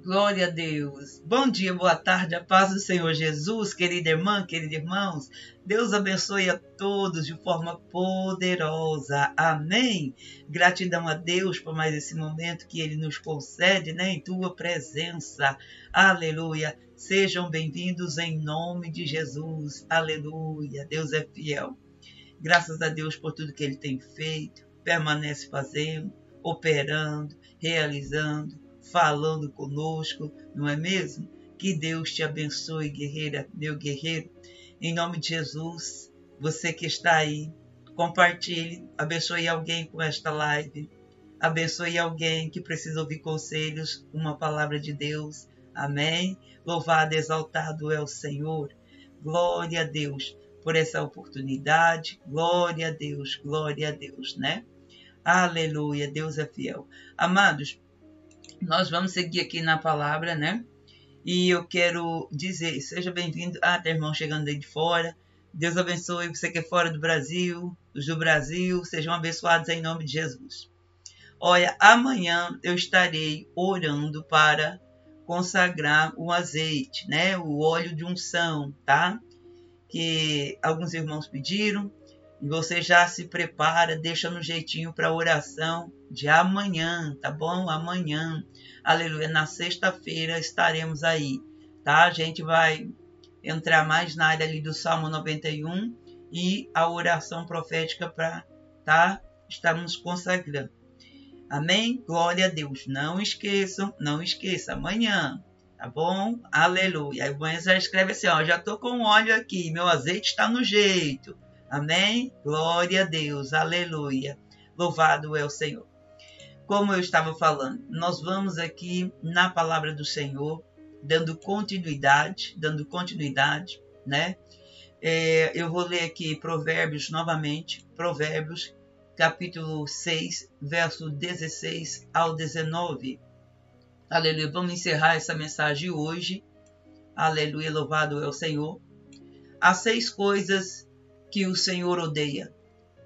Glória a Deus. Bom dia, boa tarde, a paz do Senhor Jesus, querida irmã, queridos irmãos. Deus abençoe a todos de forma poderosa. Amém. Gratidão a Deus por mais esse momento que Ele nos concede, né, em tua presença. Aleluia. Sejam bem-vindos em nome de Jesus. Aleluia. Deus é fiel. Graças a Deus por tudo que Ele tem feito, permanece fazendo, operando, realizando, falando conosco, não é mesmo? Que Deus te abençoe, guerreira, meu guerreiro. Em nome de Jesus, você que está aí, compartilhe, abençoe alguém com esta live, abençoe alguém que precisa ouvir conselhos, uma palavra de Deus. Amém? Louvado, exaltado é o Senhor. Glória a Deus por essa oportunidade. Glória a Deus, né? Aleluia, Deus é fiel. Amados, nós vamos seguir aqui na palavra, né? E eu quero dizer, seja bem-vindo. Tem irmão chegando aí de fora. Deus abençoe você que é fora do Brasil, os do Brasil, sejam abençoados em nome de Jesus. Olha, amanhã eu estarei orando para consagrar o azeite, né? O óleo de unção, tá? Que alguns irmãos pediram. E você já se prepara, deixa no jeitinho para a oração de amanhã, tá bom? Amanhã, aleluia, na sexta-feira estaremos aí, tá? A gente vai entrar mais na área ali do Salmo 91 e a oração profética para, tá? Estarmos consagrando. Amém? Glória a Deus. Não esqueça, amanhã, tá bom? Aleluia. Aí o banho já escreve assim, ó, já tô com óleo aqui, meu azeite está no jeito. Amém? Glória a Deus, aleluia. Louvado é o Senhor. Como eu estava falando, nós vamos aqui na palavra do Senhor, dando continuidade, né? Eu vou ler aqui Provérbios novamente, Provérbios, capítulo 6, verso 16 ao 19. Aleluia, vamos encerrar essa mensagem hoje. Aleluia, louvado é o Senhor. Há 6 coisas que o Senhor odeia,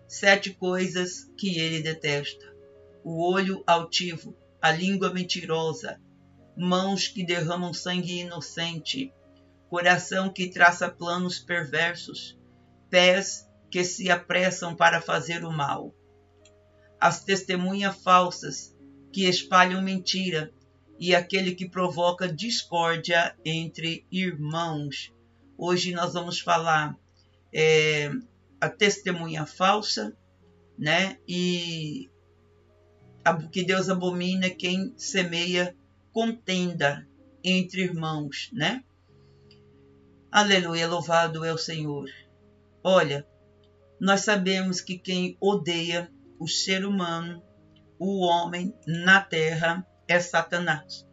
7 coisas que ele detesta: o olho altivo, a língua mentirosa, mãos que derramam sangue inocente, coração que traça planos perversos, pés que se apressam para fazer o mal, as testemunhas falsas que espalham mentira e aquele que provoca discórdia entre irmãos. Hoje nós vamos falar a testemunha falsa, né? E que Deus abomina quem semeia contenda entre irmãos, né? Aleluia, louvado é o Senhor. Olha, nós sabemos que quem odeia o ser humano, o homem na terra, é Satanás.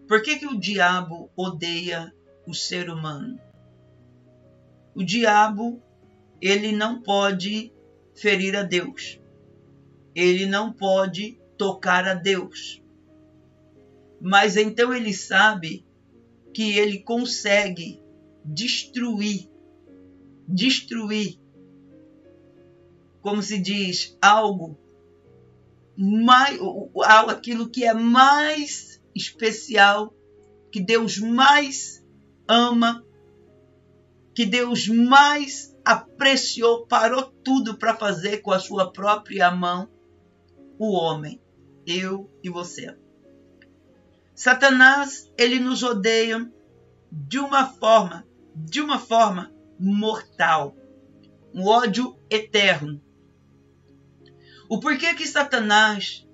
Por que o diabo odeia o ser humano? O diabo, ele não pode ferir a Deus. Ele não pode tocar a Deus. Mas então ele sabe que ele consegue destruir, como se diz, aquilo que é mais especial, que Deus mais ama, que Deus mais apreciou, parou tudo para fazer com a sua própria mão, o homem, eu e você. Satanás, ele nos odeia de uma forma mortal, um ódio eterno. O porquê que Satanás,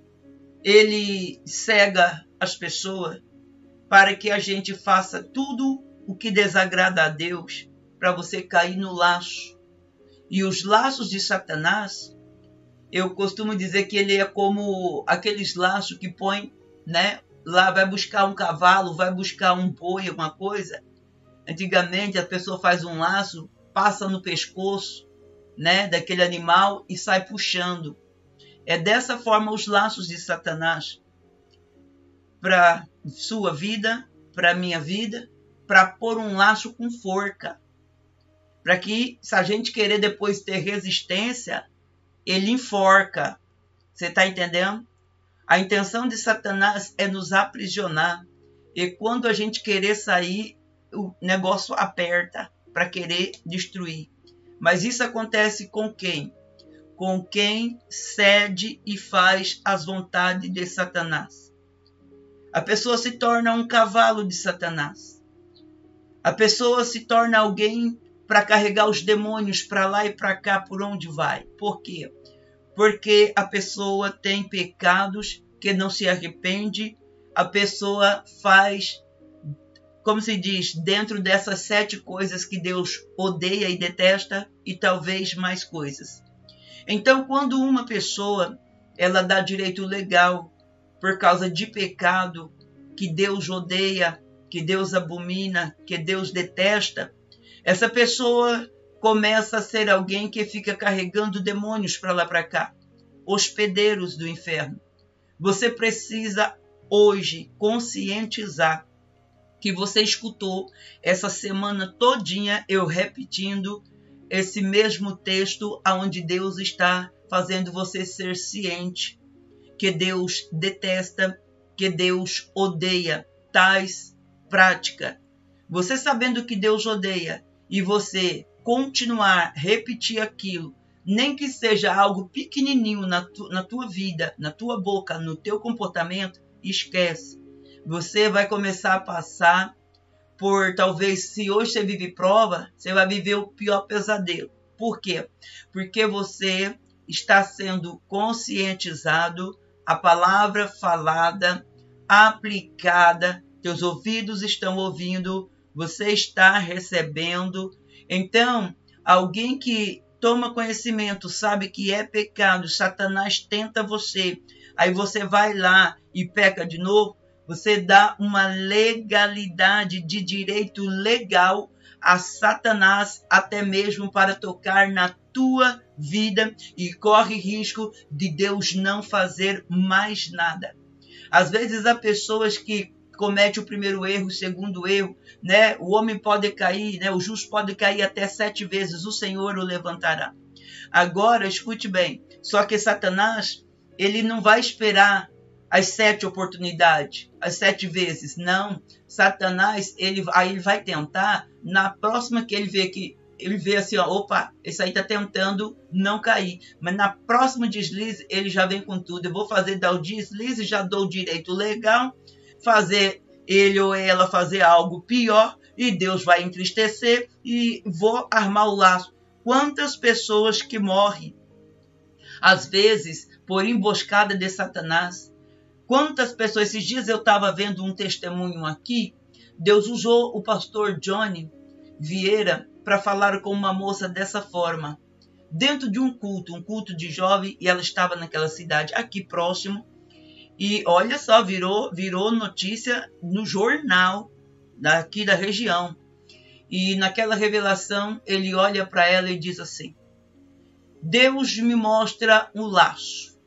ele cega as pessoas para que a gente faça tudo o que desagrada a Deus, para você cair no laço. E os laços de Satanás, eu costumo dizer que ele é como aqueles laços que põe, né? Lá vai buscar um cavalo, vai buscar um boi, alguma coisa. Antigamente a pessoa faz um laço, passa no pescoço, né, daquele animal e sai puxando. É dessa forma os laços de Satanás para sua vida, para minha vida, para pôr um laço com forca. Para que, se a gente querer depois ter resistência, ele enforca. Você está entendendo? A intenção de Satanás é nos aprisionar, E quando a gente querer sair, o negócio aperta para querer destruir. Mas isso acontece com quem? Com quem cede e faz as vontades de Satanás. A pessoa se torna um cavalo de Satanás. A pessoa se torna alguém para carregar os demônios para lá e para cá por onde vai. Por quê? Porque a pessoa tem pecados que não se arrepende, a pessoa faz, como se diz, dentro dessas 7 coisas que Deus odeia e detesta, e talvez mais coisas. Então, quando uma pessoa ela dá direito legal por causa de pecado que Deus odeia, que Deus abomina, que Deus detesta, essa pessoa começa a ser alguém que fica carregando demônios para lá para cá, hospedeiros do inferno. Você precisa hoje conscientizar que você escutou essa semana todinha eu repetindo esse mesmo texto aonde Deus está fazendo você ser ciente que Deus detesta, que Deus odeia tais práticas. Você sabendo que Deus odeia e você continuar a repetir aquilo, nem que seja algo pequenininho na tua vida, na tua boca, no teu comportamento, esquece. Você vai começar a passar por, talvez, se hoje você vive prova, você vai viver o pior pesadelo. Por quê? Porque você está sendo conscientizado, a palavra falada, aplicada, teus ouvidos estão ouvindo, você está recebendo. Então, alguém que toma conhecimento, sabe que é pecado, Satanás tenta você, aí você vai lá e peca de novo, você dá uma legalidade de direito legal a Satanás, até mesmo para tocar na tua vida, e corre risco de Deus não fazer mais nada. Às vezes há pessoas que cometem o primeiro erro, o segundo erro, né? O homem pode cair, né? O justo pode cair até 7 vezes, o Senhor o levantará. Agora, escute bem, só que Satanás, ele não vai esperar as 7 oportunidades, as 7 vezes, não. Satanás, ele vai tentar, na próxima que ele vê assim, ó, opa, esse aí tá tentando não cair, mas na próxima deslize, ele já vem com tudo. Eu vou dar o deslize, já dou o direito legal, fazer ele ou ela fazer algo pior, e Deus vai entristecer, e vou armar o laço. Quantas pessoas que morrem, às vezes, por emboscada de Satanás? Quantas pessoas, esses dias eu estava vendo um testemunho aqui, Deus usou o pastor Johnny Vieira para falar com uma moça dessa forma, dentro de um culto de jovem, e ela estava naquela cidade aqui próximo, e olha só, virou notícia no jornal daqui da região. E naquela revelação, ele olha para ela e diz assim: Deus me mostra um laço,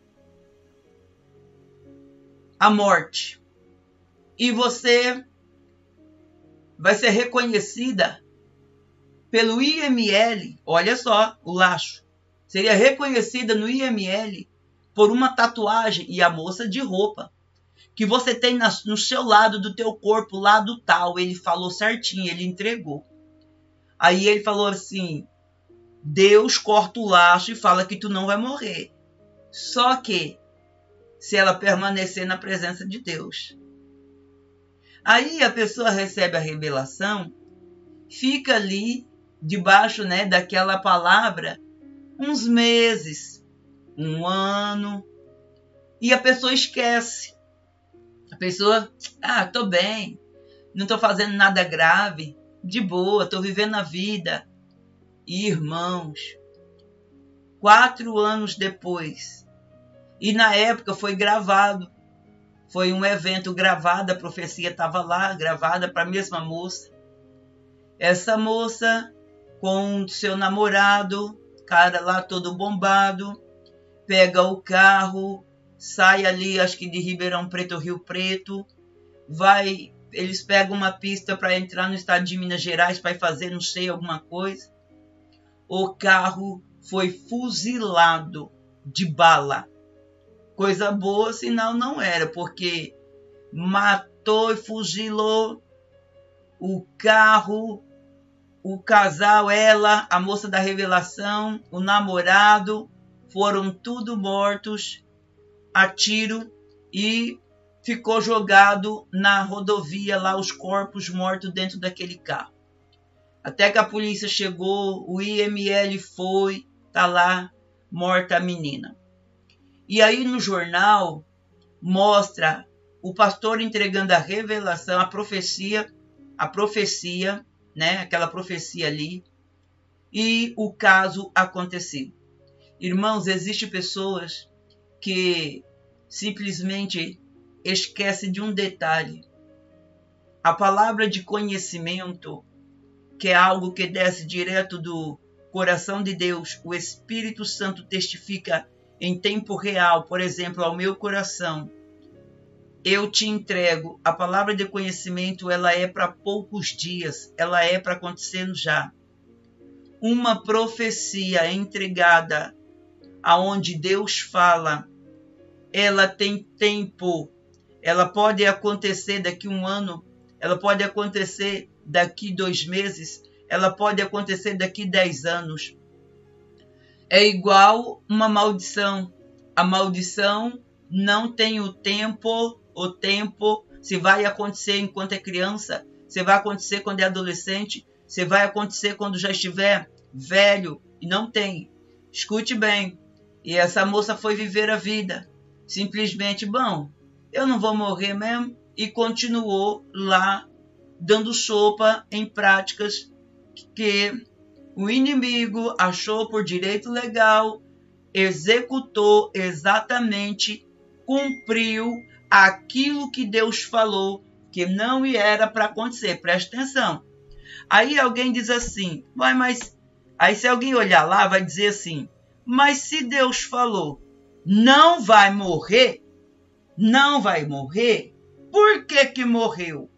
a morte, e você vai ser reconhecida pelo IML. Olha só, o laço seria reconhecida no IML por uma tatuagem, e a moça de roupa que você tem no seu lado do teu corpo, lado tal. Ele falou certinho, ele entregou. Aí ele falou assim: Deus corta o laço e fala que tu não vai morrer. Só que se ela permanecer na presença de Deus. Aí a pessoa recebe a revelação, fica ali debaixo, né, daquela palavra uns meses, um ano, e a pessoa esquece. A pessoa, tô bem, não tô fazendo nada grave, de boa, tô vivendo a vida. E irmãos, 4 anos depois, e na época foi gravado, foi um evento gravado, a profecia estava lá, gravada para a mesma moça. Essa moça com seu namorado, cara lá todo bombado, pega o carro, sai ali, acho que de Ribeirão Preto, Rio Preto, eles pegam uma pista para entrar no estado de Minas Gerais para fazer, não sei, alguma coisa. O carro foi fuzilado de bala. Coisa boa, sinal não era, porque matou e fuzilou o carro, o casal, ela, a moça da revelação, o namorado, foram tudo mortos a tiro e ficou jogado na rodovia lá os corpos mortos dentro daquele carro. Até que a polícia chegou, o IML foi, tá lá, morta a menina. E aí no jornal mostra o pastor entregando a revelação, a profecia, né, aquela profecia ali, e o caso aconteceu. Irmãos, existem pessoas que simplesmente esquecem de um detalhe. A palavra de conhecimento, que é algo que desce direto do coração de Deus, o Espírito Santo testifica em tempo real, por exemplo, ao meu coração. Eu te entrego. A palavra de conhecimento, ela é para poucos dias, ela é para acontecer já. Uma profecia entregada aonde Deus fala, ela tem tempo. Ela pode acontecer daqui 1 ano, ela pode acontecer daqui 2 meses, ela pode acontecer daqui 10 anos. É igual uma maldição. A maldição não tem o tempo, se vai acontecer enquanto é criança, se vai acontecer quando é adolescente, se vai acontecer quando já estiver velho, e não tem. Escute bem. E essa moça foi viver a vida. Simplesmente, bom, eu não vou morrer mesmo, e continuou lá dando sopa em práticas que o inimigo achou por direito legal, executou exatamente, cumpriu aquilo que Deus falou que não era para acontecer. Presta atenção. Aí alguém diz assim, mas aí se alguém olhar lá vai dizer assim, mas se Deus falou, não vai morrer, por que que morreu?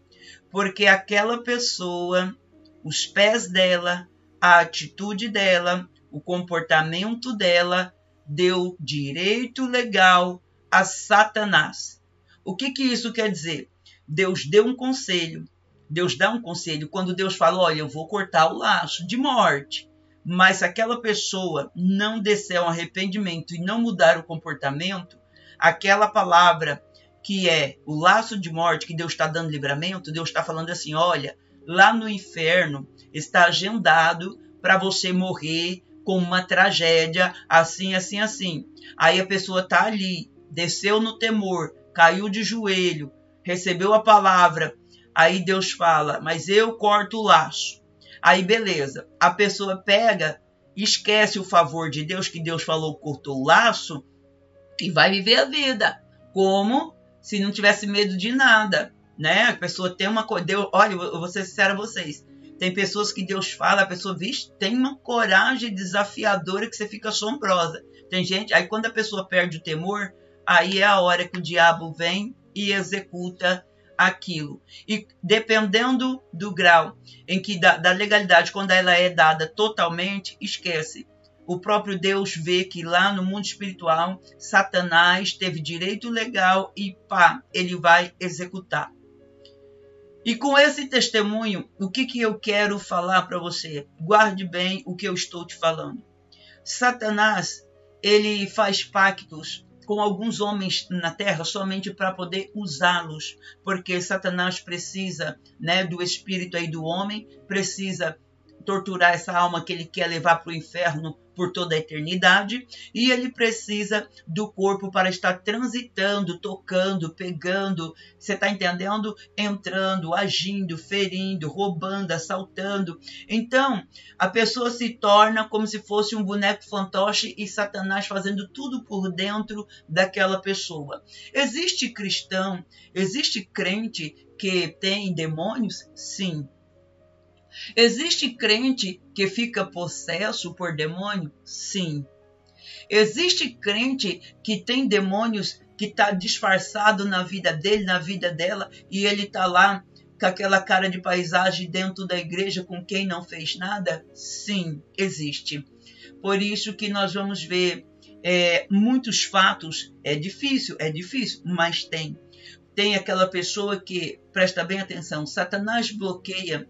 Porque aquela pessoa, os pés dela, a atitude dela, o comportamento dela, deu direito legal a Satanás. O que que isso quer dizer? Deus deu um conselho. Deus dá um conselho quando Deus fala, olha, eu vou cortar o laço de morte. Mas se aquela pessoa não descer um arrependimento e não mudar o comportamento, aquela palavra que é o laço de morte que Deus está dando livramento, Deus está falando assim, olha, lá no inferno está agendado para você morrer com uma tragédia, assim, assim, assim. Aí a pessoa está ali, desceu no temor, caiu de joelho, recebeu a palavra, aí Deus fala, mas eu corto o laço. Aí beleza, a pessoa pega, esquece o favor de Deus, que Deus falou, cortou o laço, e vai viver a vida, como se não tivesse medo de nada, né? A pessoa tem uma coisa, olha, eu vou ser sincero a vocês, tem pessoas que Deus fala, a pessoa tem uma coragem desafiadora que você fica assombrosa. Tem gente, aí quando a pessoa perde o temor, aí é a hora que o diabo vem e executa aquilo. E dependendo do grau em que da legalidade, quando ela é dada totalmente, esquece. O próprio Deus vê que lá no mundo espiritual, Satanás teve direito legal e pá, ele vai executar. E com esse testemunho, o que eu quero falar para você? Guarde bem o que eu estou te falando. Satanás, ele faz pactos com alguns homens na terra somente para poder usá-los, porque Satanás precisa, né, do espírito aí do homem, precisa torturar essa alma que ele quer levar para o inferno por toda a eternidade, e ele precisa do corpo para estar transitando, tocando, pegando, você está entendendo? Entrando, agindo, ferindo, roubando, assaltando. Então, a pessoa se torna como se fosse um boneco fantoche e Satanás fazendo tudo por dentro daquela pessoa. Existe cristão, existe crente que tem demônios? Sim. Existe crente que fica possesso por demônio? Sim. Existe crente que tem demônios que está disfarçado na vida dele, na vida dela, e ele está lá com aquela cara de paisagem dentro da igreja com quem não fez nada? Sim, existe. Por isso que nós vamos ver muitos fatos. É difícil, mas tem. tem aquela pessoa que, presta bem atenção, Satanás bloqueia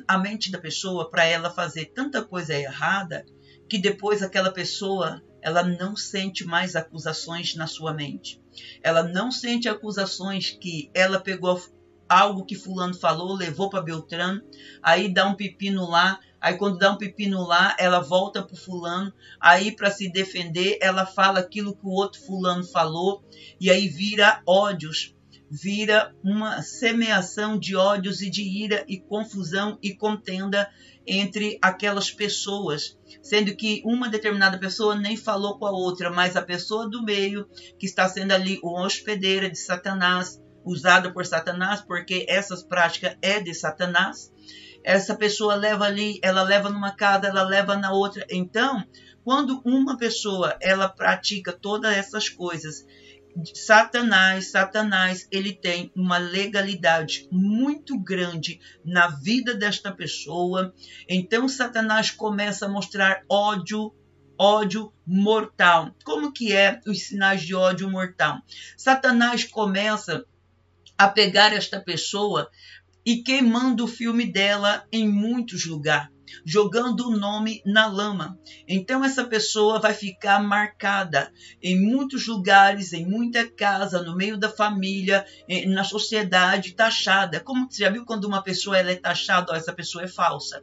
a mente da pessoa para ela fazer tanta coisa errada que depois aquela pessoa ela não sente mais acusações na sua mente. Ela não sente acusações que ela pegou algo que fulano falou, levou para Beltrano, aí dá um pepino lá, aí quando dá um pepino lá, ela volta para o fulano, aí para se defender, ela fala aquilo que o outro fulano falou, e aí vira ódios, vira uma semeação de ódios e de ira e confusão e contenda entre aquelas pessoas, sendo que uma determinada pessoa nem falou com a outra, mas a pessoa do meio, que está sendo ali uma hospedeira de Satanás, usada por Satanás, porque essas práticas é de Satanás, essa pessoa leva ali, ela leva numa casa, ela leva na outra. Então, quando uma pessoa ela pratica todas essas coisas, Satanás, ele tem uma legalidade muito grande na vida desta pessoa. Então, Satanás começa a mostrar ódio mortal. Como que é os sinais de ódio mortal? Satanás começa a pegar esta pessoa e queimando o filme dela em muitos lugares, jogando o nome na lama. Então essa pessoa vai ficar marcada em muitos lugares, em muita casa, no meio da família, na sociedade, taxada. Como você já viu quando uma pessoa ela é taxada? Olha, essa pessoa é falsa.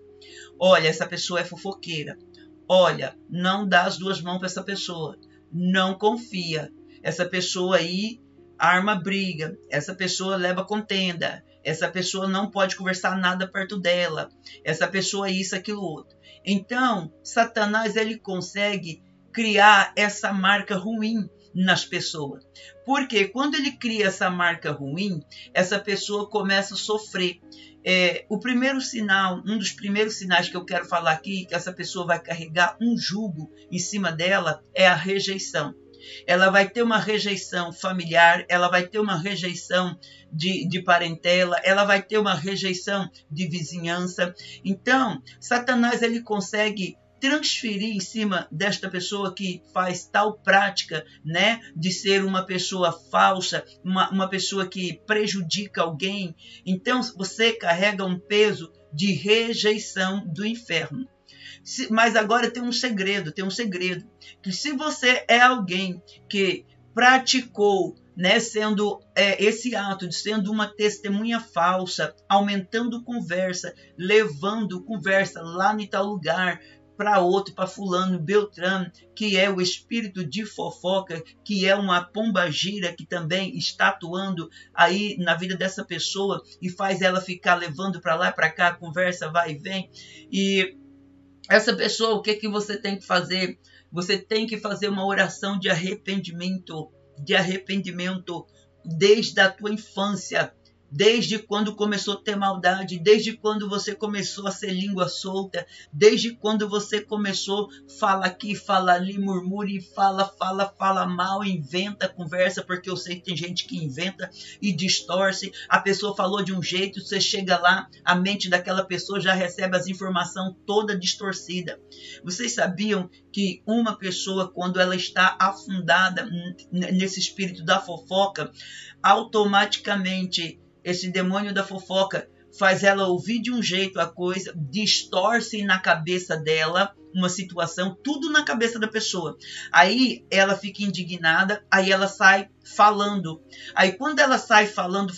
Olha, essa pessoa é fofoqueira. Olha, não dá as duas mãos para essa pessoa. Não confia. Essa pessoa aí arma briga, essa pessoa leva contenda, essa pessoa não pode conversar nada perto dela, essa pessoa isso, aquilo, outro. Então, Satanás ele consegue criar essa marca ruim nas pessoas. Porque quando ele cria essa marca ruim, essa pessoa começa a sofrer. O primeiro sinal, um dos primeiros sinais que eu quero falar aqui, que essa pessoa vai carregar um jugo em cima dela, é a rejeição. Ela vai ter uma rejeição familiar, ela vai ter uma rejeição de parentela, ela vai ter uma rejeição de vizinhança. Então, Satanás ele consegue transferir em cima desta pessoa que faz tal prática, né, de ser uma pessoa falsa, uma pessoa que prejudica alguém. Então, você carrega um peso de rejeição do inferno. Mas agora tem um segredo, que se você é alguém que praticou, né, sendo esse ato de sendo uma testemunha falsa, aumentando conversa, levando conversa lá em tal lugar, para outro, para fulano, Beltrano, que é o espírito de fofoca, que é uma pombagira que também está atuando aí na vida dessa pessoa e faz ela ficar levando para lá, para cá, a conversa vai e vem. E essa pessoa, o que que você tem que fazer? Você tem que fazer uma oração de arrependimento desde a tua infância, desde quando começou a ter maldade, desde quando você começou a ser língua solta, desde quando você começou fala aqui, fala ali, murmura e fala mal, inventa conversa, porque eu sei que tem gente que inventa e distorce. A pessoa falou de um jeito, você chega lá, a mente daquela pessoa já recebe as informações toda distorcida. Vocês sabiam que uma pessoa, quando ela está afundada nesse espírito da fofoca, automaticamente esse demônio da fofoca faz ela ouvir de um jeito a coisa, distorce na cabeça dela uma situação, tudo na cabeça da pessoa. Aí ela fica indignada, aí ela sai falando. Aí quando ela sai falando,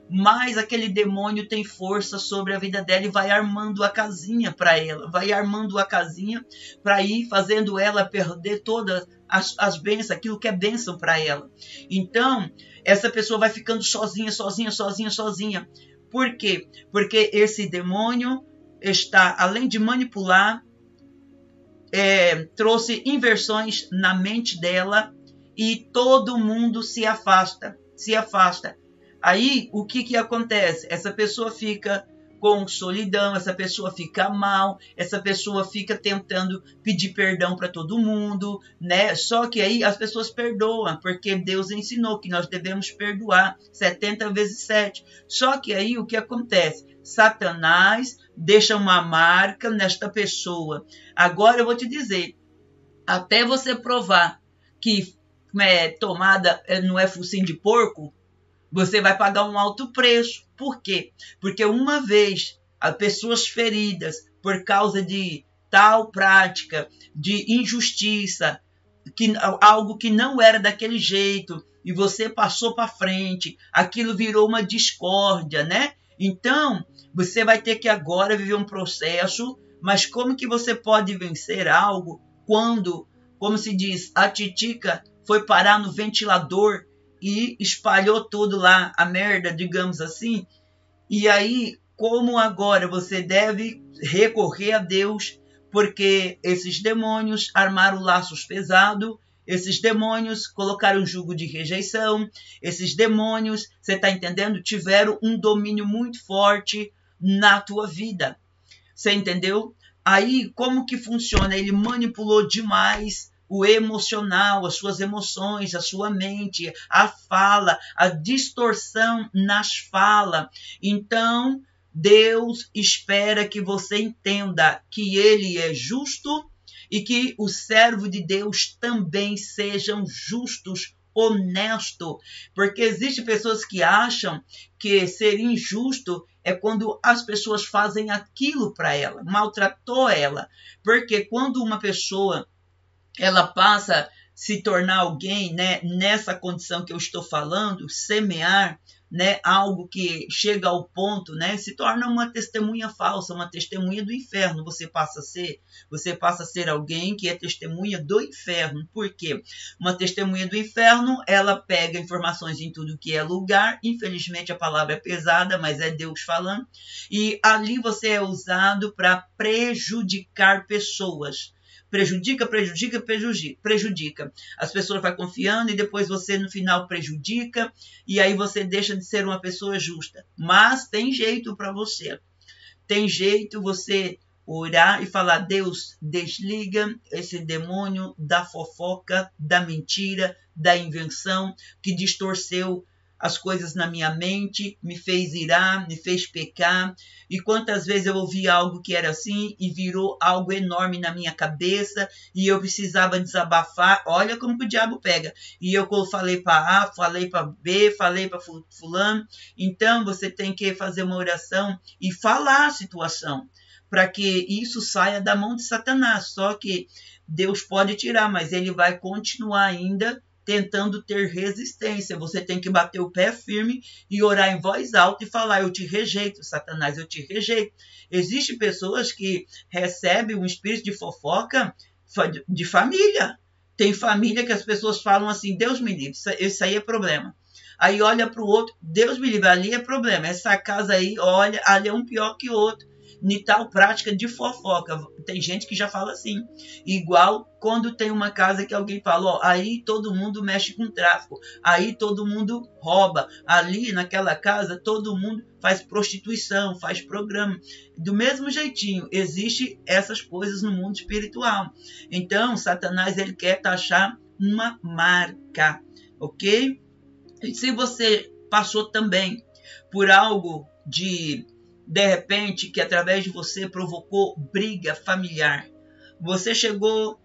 mais aquele demônio tem força sobre a vida dela e vai armando a casinha para ela, para ir fazendo ela perder todas as bênçãos, aquilo que é bênção para ela. Então, essa pessoa vai ficando sozinha. Por quê? Porque esse demônio está, além de manipular, trouxe inversões na mente dela e todo mundo se afasta. Aí, o que acontece? Essa pessoa fica com solidão, essa pessoa fica mal, essa pessoa fica tentando pedir perdão para todo mundo, né? Só que aí as pessoas perdoam, porque Deus ensinou que nós devemos perdoar 70 vezes 7. Só que aí o que acontece? Satanás deixa uma marca nesta pessoa. Agora eu vou te dizer, até você provar que tomada, não é focinho de porco, você vai pagar um alto preço. Por quê? Porque uma vez as pessoas feridas por causa de tal prática, de injustiça, algo que não era daquele jeito, e você passou para frente, aquilo virou uma discórdia, né? Então, você vai ter que agora viver um processo, mas como que você pode vencer algo quando, como se diz, a titica foi parar no ventilador e espalhou tudo lá, a merda, digamos assim? E aí, como agora você deve recorrer a Deus, porque esses demônios armaram laços pesados, esses demônios colocaram jugo de rejeição, esses demônios, você está entendendo, tiveram um domínio muito forte na tua vida. Você entendeu? Aí, como que funciona? Ele manipulou demais o emocional, as suas emoções, a sua mente, a fala, a distorção nas falas. Então, Deus espera que você entenda que Ele é justo e que os servos de Deus também sejam justos, honesto, porque existem pessoas que acham que ser injusto é quando as pessoas fazem aquilo para ela, maltratou ela, porque quando uma pessoa ela passa a se tornar alguém, né, nessa condição que eu estou falando, semear, né, algo que chega ao ponto, né, se torna uma testemunha falsa, uma testemunha do inferno. Você passa a ser alguém que é testemunha do inferno. Por quê? Uma testemunha do inferno, ela pega informações em tudo que é lugar. Infelizmente a palavra é pesada, mas é Deus falando. E ali você é usado para prejudicar pessoas. Prejudica. As pessoas vão confiando e depois você no final prejudica e aí você deixa de ser uma pessoa justa. Mas tem jeito para você. Tem jeito você orar e falar: Deus, desliga esse demônio da fofoca, da mentira, da invenção que distorceu as coisas na minha mente, me fez irar, me fez pecar. E quantas vezes eu ouvi algo que era assim e virou algo enorme na minha cabeça e eu precisava desabafar. Olha como que o diabo pega. E eu falei para A, falei para B, falei para fulano. Então você tem que fazer uma oração e falar a situação para que isso saia da mão de Satanás. Só que Deus pode tirar, mas ele vai continuar ainda tentando ter resistência. Você tem que bater o pé firme e orar em voz alta e falar: eu te rejeito, Satanás, eu te rejeito. Existem pessoas que recebem um espírito de fofoca de família. Tem família que as pessoas falam assim: Deus me livre, isso aí é problema. Aí olha para o outro: Deus me livre, ali é problema. Essa casa aí, olha, ali é um pior que o outro. Em tal prática de fofoca. Tem gente que já fala assim. Igual quando tem uma casa que alguém fala: ó, aí todo mundo mexe com tráfico, aí todo mundo rouba, ali naquela casa todo mundo faz prostituição, faz programa. Do mesmo jeitinho, existe essas coisas no mundo espiritual. Então, Satanás, ele quer taxar uma marca, ok? E se você passou também por algo de repente, que através de você provocou briga familiar. Você chegou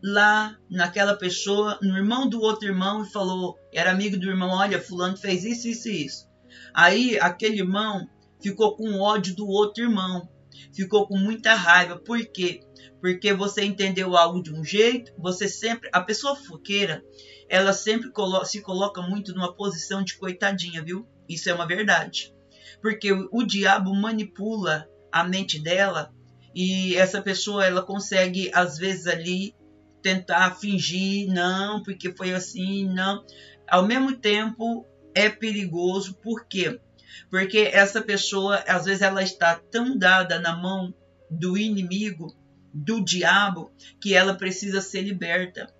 lá naquela pessoa, no irmão do outro irmão e falou, era amigo do irmão: olha, fulano fez isso, isso e isso. Aí aquele irmão ficou com ódio do outro irmão, ficou com muita raiva. Por quê? Porque você entendeu algo de um jeito, você sempre, a pessoa fofoqueira, ela sempre se coloca muito numa posição de coitadinha, viu? Isso é uma verdade. Porque o diabo manipula a mente dela e essa pessoa, ela consegue, às vezes, ali tentar fingir, não, porque foi assim, não. Ao mesmo tempo, é perigoso. Por quê? Porque essa pessoa, às vezes, ela está tão dada na mão do inimigo, do diabo, que ela precisa ser liberta.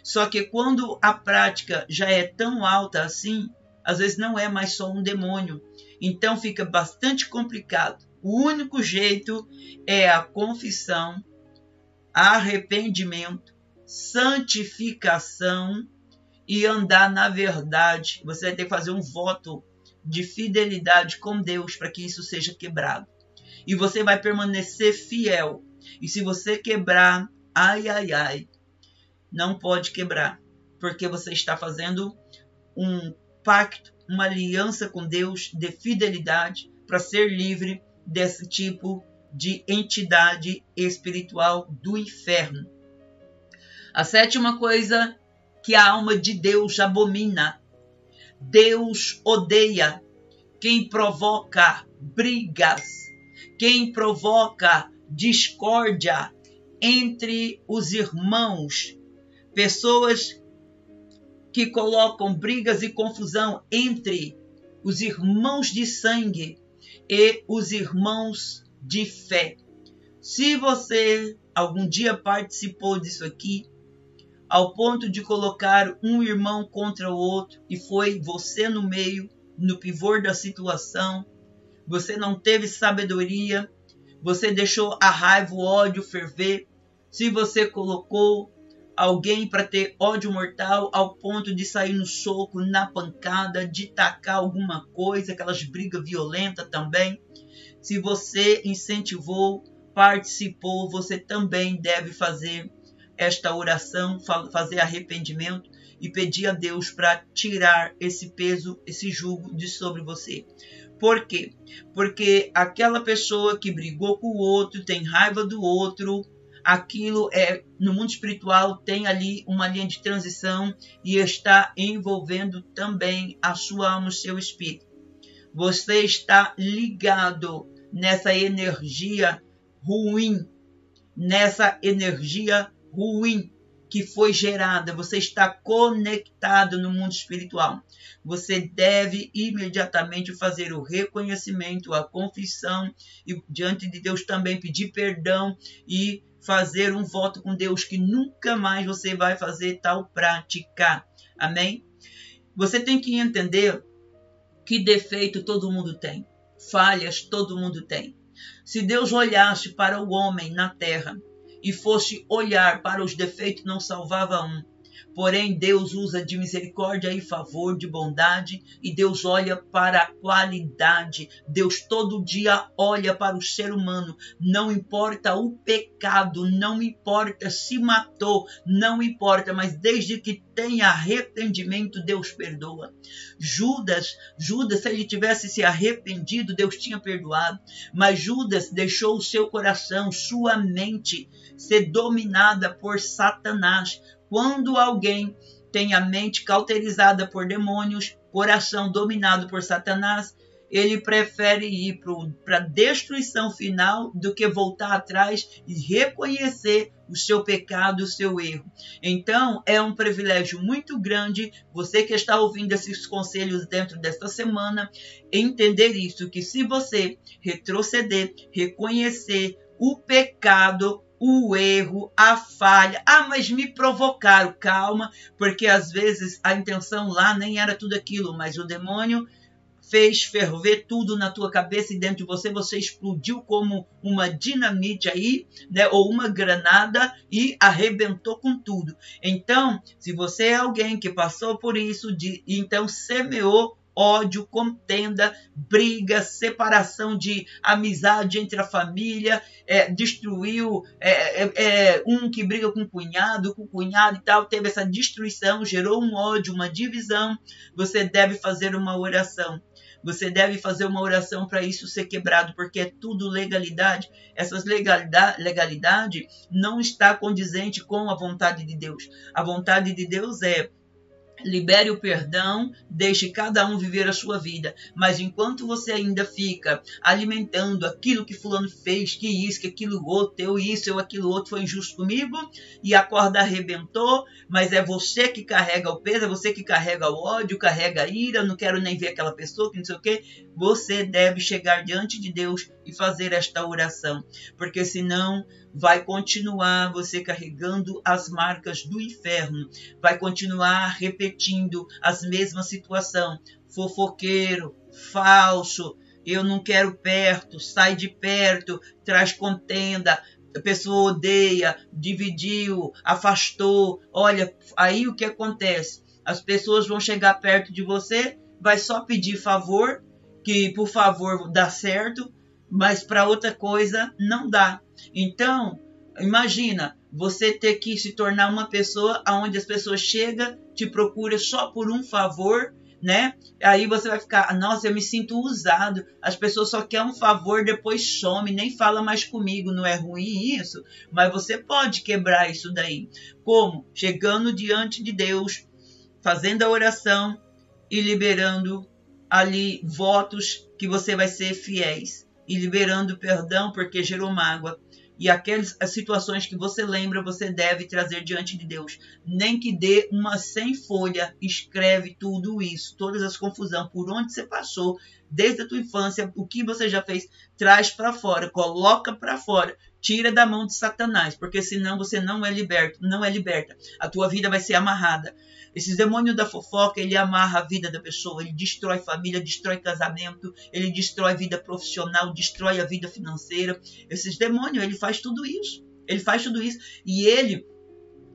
Só que quando a prática já é tão alta assim, às vezes não é mais só um demônio. Então fica bastante complicado. O único jeito é a confissão, arrependimento, santificação e andar na verdade. Você vai ter que fazer um voto de fidelidade com Deus para que isso seja quebrado. E você vai permanecer fiel. E se você quebrar, ai, não pode quebrar. porque você está fazendo um pacto, uma aliança com Deus de fidelidade para ser livre desse tipo de entidade espiritual do inferno. A sétima coisa que a alma de Deus abomina. Deus odeia quem provoca brigas, quem provoca discórdia entre os irmãos, pessoas que colocam brigas e confusão entre os irmãos de sangue e os irmãos de fé. Se você algum dia participou disso aqui, ao ponto de colocar um irmão contra o outro, e foi você no meio, no pivô da situação, você não teve sabedoria, você deixou a raiva, o ódio ferver, se você colocou alguém para ter ódio mortal ao ponto de sair no soco, na pancada, de tacar alguma coisa, aquelas brigas violentas também, se você incentivou, participou, você também deve fazer esta oração, fazer arrependimento e pedir a Deus para tirar esse peso, esse jugo de sobre você. Por quê? Porque aquela pessoa que brigou com o outro, tem raiva do outro, aquilo no mundo espiritual tem ali uma linha de transição e está envolvendo também a sua alma, o seu espírito. Você está ligado nessa energia ruim, que foi gerada, você está conectado no mundo espiritual. Você deve imediatamente fazer o reconhecimento, a confissão e diante de Deus também pedir perdão e fazer um voto com Deus que nunca mais você vai fazer tal prática. Amém? Você tem que entender que defeito todo mundo tem, falhas todo mundo tem. Se Deus olhasse para o homem na terra e fosse olhar para os defeitos, não salvava um. Porém, Deus usa de misericórdia e favor, de bondade, e Deus olha para a qualidade. Deus todo dia olha para o ser humano. Não importa o pecado, não importa se matou, não importa, mas desde que tenha arrependimento, Deus perdoa. Judas, se ele tivesse se arrependido, Deus tinha perdoado. Mas Judas deixou o seu coração, sua mente, ser dominada por Satanás. Quando alguém tem a mente cauterizada por demônios, coração dominado por Satanás, ele prefere ir para a destruição final do que voltar atrás e reconhecer o seu pecado, o seu erro. Então, é um privilégio muito grande, você que está ouvindo esses conselhos dentro desta semana, entender isso, que se você retroceder, reconhecer o pecado, o erro, a falha. Mas me provocaram. Calma, porque às vezes a intenção lá nem era tudo aquilo, mas o demônio fez ferver tudo na tua cabeça e dentro de você, você explodiu como uma dinamite aí, né, ou uma granada e arrebentou com tudo. Então, se você é alguém que passou por isso, então semeou ódio, contenda, briga, separação de amizade entre a família, destruiu um que briga com o cunhado e tal, teve essa destruição, gerou um ódio, uma divisão. Você deve fazer uma oração. Você deve fazer uma oração para isso ser quebrado, porque é tudo legalidade. Essas legalidade não está condizente com a vontade de Deus. A vontade de Deus é: libere o perdão, deixe cada um viver a sua vida. Mas enquanto você ainda fica alimentando aquilo que fulano fez, que isso, que aquilo outro, eu aquilo outro, foi injusto comigo, e a corda arrebentou, mas é você que carrega o peso, é você que carrega o ódio, carrega a ira, não quero nem ver aquela pessoa, que não sei o quê. Você deve chegar diante de Deus e fazer esta oração, porque senão vai continuar você carregando as marcas do inferno, vai continuar repetindo as mesmas situações. Fofoqueiro, falso, eu não quero perto, sai de perto, traz contenda, a pessoa odeia, dividiu, afastou. Olha, aí o que acontece? As pessoas vão chegar perto de você, vai só pedir favor, que por favor dá certo, mas para outra coisa não dá. Então, imagina, você ter que se tornar uma pessoa onde as pessoas chegam, te procuram só por um favor, né? Aí você vai ficar, nossa, eu me sinto usado, as pessoas só querem um favor, depois some, nem fala mais comigo. Não é ruim isso? Mas você pode quebrar isso daí. Como? Chegando diante de Deus, fazendo a oração e liberando ali votos que você vai ser fiéis, e liberando perdão porque gerou mágoa. E as situações que você lembra, você deve trazer diante de Deus. Nem que dê uma 100 folha, escreve tudo isso, todas as confusões, por onde você passou, desde a tua infância, o que você já fez, traz para fora, coloca para fora, tira da mão de Satanás, porque senão você não é liberto, não é liberta. A tua vida vai ser amarrada. Esses demônios da fofoca, ele amarra a vida da pessoa, ele destrói família, destrói casamento, ele destrói vida profissional, destrói a vida financeira. Esses demônios, ele faz tudo isso. Ele faz tudo isso e ele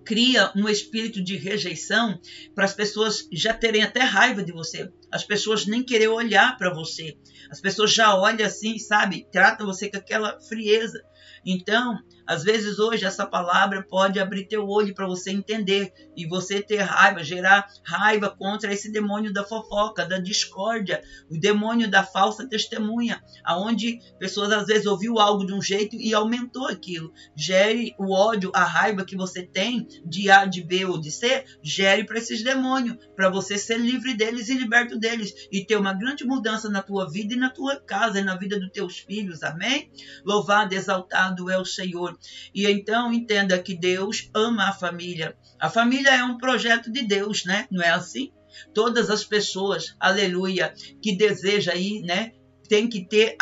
cria um espírito de rejeição para as pessoas já terem até raiva de você. As pessoas nem querer olhar para você. As pessoas já olham assim, sabe? Trata você com aquela frieza. Então, às vezes hoje essa palavra pode abrir teu olho para você entender e você ter raiva, gerar raiva contra esse demônio da fofoca, da discórdia, o demônio da falsa testemunha, aonde pessoas às vezes ouviu algo de um jeito e aumentou aquilo. Gere o ódio, a raiva que você tem de A, de B ou de C, gere para esses demônios, para você ser livre deles e liberto deles e ter uma grande mudança na tua vida e na tua casa e na vida dos teus filhos, amém? Louvado, exaltado é o Senhor. E então entenda que Deus ama a família. A família é um projeto de Deus, né? Não é assim? Todas as pessoas, aleluia, que deseja aí, né? Tem que ter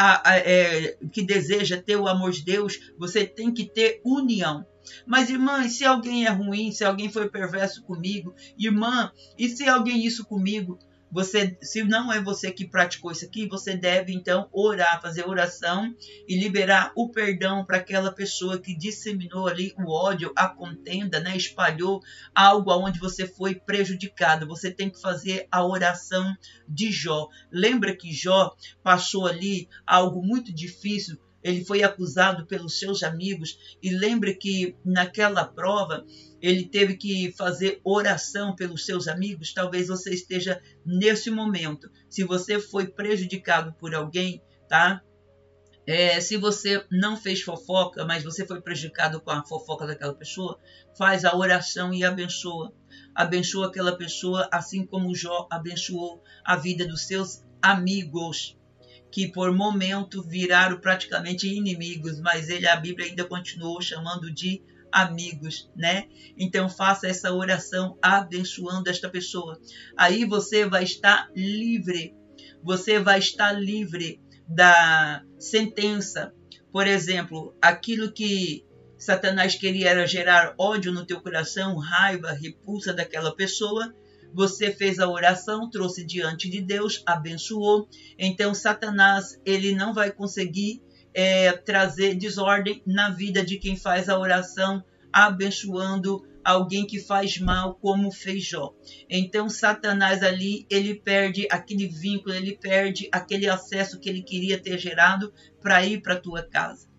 que deseja ter o amor de Deus, você tem que ter união. Mas, irmã, e se alguém é ruim, se alguém foi perverso comigo, irmã, e se alguém isso comigo? Você, se não é você que praticou isso aqui, você deve então orar, fazer oração e liberar o perdão para aquela pessoa que disseminou ali o ódio, a contenda, né? Espalhou algo aonde você foi prejudicado. Você tem que fazer a oração de Jó. Lembra que Jó passou ali algo muito difícil? Ele foi acusado pelos seus amigos e lembra que naquela prova ele teve que fazer oração pelos seus amigos. Talvez você esteja nesse momento. Se você foi prejudicado por alguém, tá? Se você não fez fofoca, mas você foi prejudicado com a fofoca daquela pessoa, faz a oração e abençoa. Abençoa aquela pessoa, assim como Jó abençoou a vida dos seus amigos, que por momento viraram praticamente inimigos, mas a Bíblia ainda continuou chamando de amigos, né? Então faça essa oração abençoando esta pessoa. Aí você vai estar livre. Você vai estar livre da sentença. Por exemplo, aquilo que Satanás queria era gerar ódio no teu coração, raiva, repulsa daquela pessoa. Você fez a oração, trouxe diante de Deus, abençoou. Então, Satanás, ele não vai conseguir trazer desordem na vida de quem faz a oração, abençoando alguém que faz mal, como fez Jó. Então, Satanás ali, ele perde aquele vínculo, ele perde aquele acesso que ele queria ter gerado para ir para a tua casa.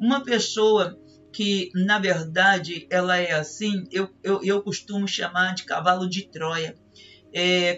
Uma pessoa que, na verdade, ela é assim, eu costumo chamar de cavalo de Troia.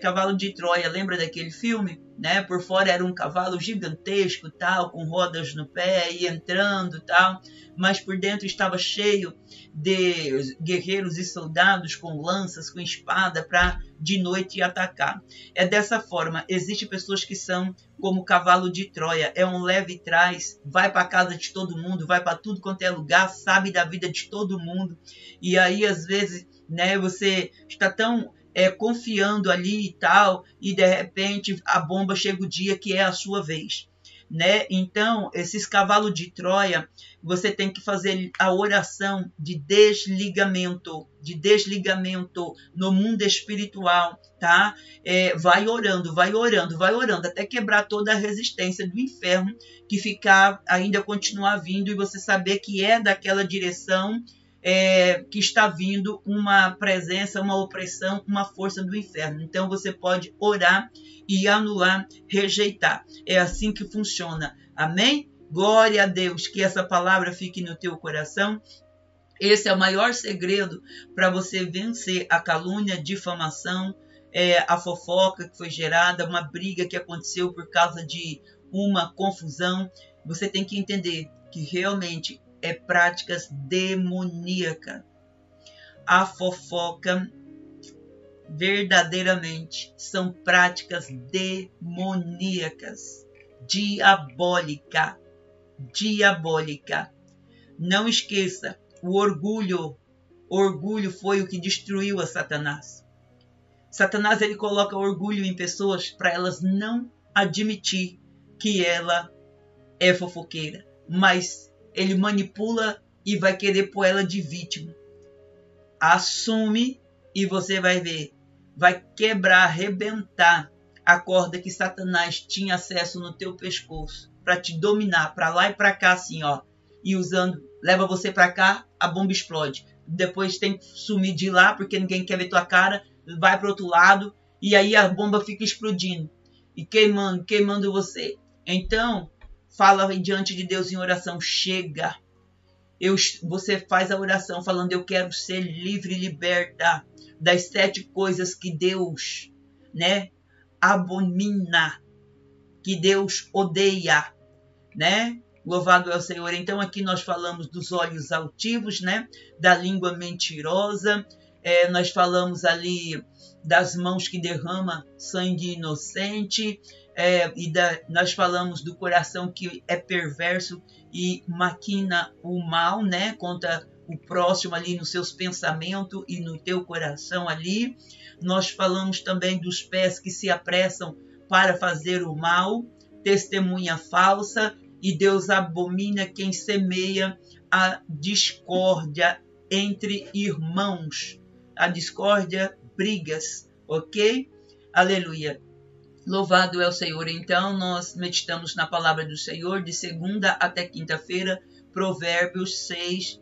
Cavalo de Troia, lembra daquele filme? Né? Por fora era um cavalo gigantesco, tal, com rodas no pé, e entrando, tal, mas por dentro estava cheio de guerreiros e soldados com lanças, com espada, para de noite atacar. É dessa forma. Existem pessoas que são como cavalo de Troia, é um leve trás, vai para a casa de todo mundo, vai para tudo quanto é lugar, sabe da vida de todo mundo, e aí às vezes, né, você está tão confiando ali e tal, e de repente a bomba chega o dia que é a sua vez, né? Então, esses cavalos de Troia, você tem que fazer a oração de desligamento no mundo espiritual, tá? Vai orando, até quebrar toda a resistência do inferno que ainda continuar vindo, e você saber que é daquela direção que está vindo uma presença, uma opressão, uma força do inferno. Então você pode orar e anular, rejeitar. É assim que funciona. Amém? Glória a Deus. Que essa palavra fique no teu coração Esse é o maior segredo para você vencer a calúnia, a difamação, a fofoca que foi gerada, uma briga que aconteceu por causa de uma confusão. Você tem que entender que realmente é práticas demoníacas. A fofoca verdadeiramente são práticas demoníacas, diabólica. Não esqueça, o orgulho foi o que destruiu a Satanás. Satanás, ele coloca orgulho em pessoas para elas não admitir que ela é fofoqueira, mas ele manipula e vai querer pôr ela de vítima. Assume e você vai ver, vai quebrar, arrebentar a corda que Satanás tinha acesso no teu pescoço para te dominar, para lá e para cá assim, ó, e usando, leva você para cá, a bomba explode. Depois tem que sumir de lá porque ninguém quer ver tua cara, vai para outro lado e aí a bomba fica explodindo e queimando você. Então, fala diante de Deus em oração, chega. Você faz a oração falando, eu quero ser livre e liberta das 7 coisas que Deus, abomina, que Deus odeia, Louvado é o Senhor. Então aqui nós falamos dos olhos altivos, da língua mentirosa, nós falamos ali das mãos que derramam sangue inocente, nós falamos do coração que é perverso e maquina o mal, contra o próximo ali nos seus pensamentos e no teu coração ali. Nós falamos também dos pés que se apressam para fazer o mal, testemunha falsa, e Deus abomina quem semeia a discórdia entre irmãos. A discórdia, brigas, ok? Aleluia. Louvado é o Senhor. Então, nós meditamos na palavra do Senhor de segunda até quinta-feira, Provérbios 6,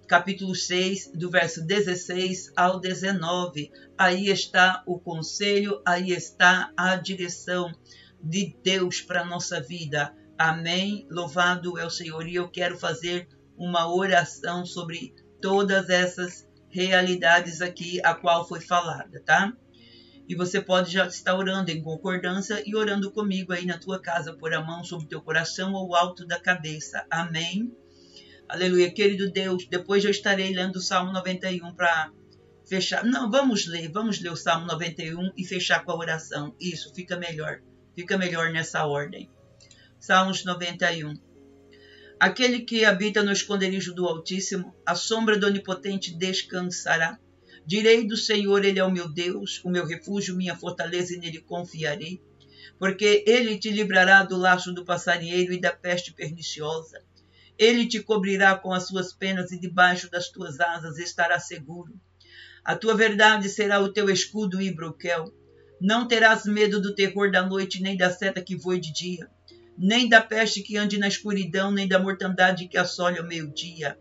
capítulo 6, do verso 16 ao 19. Aí está o conselho, aí está a direção de Deus para a nossa vida. Amém? Louvado é o Senhor. E eu quero fazer uma oração sobre todas essas realidades aqui, a qual foi falada, tá? E você pode já estar orando em concordância e orando comigo aí na tua casa, pôr a mão sobre o teu coração ou alto da cabeça. Amém? Aleluia. Querido Deus, depois eu estarei lendo o Salmo 91 para fechar. Não, vamos ler o Salmo 91 e fechar com a oração. Isso, fica melhor nessa ordem. Salmos 91. Aquele que habita no esconderijo do Altíssimo, a sombra do Onipotente descansará. Direi do Senhor, ele é o meu Deus, o meu refúgio, minha fortaleza, e nele confiarei. Porque ele te livrará do laço do passarinheiro e da peste perniciosa. Ele te cobrirá com as suas penas e debaixo das tuas asas estará seguro. A tua verdade será o teu escudo e broquel. Não terás medo do terror da noite, nem da seta que voe de dia, nem da peste que ande na escuridão, nem da mortandade que assole ao meio-dia.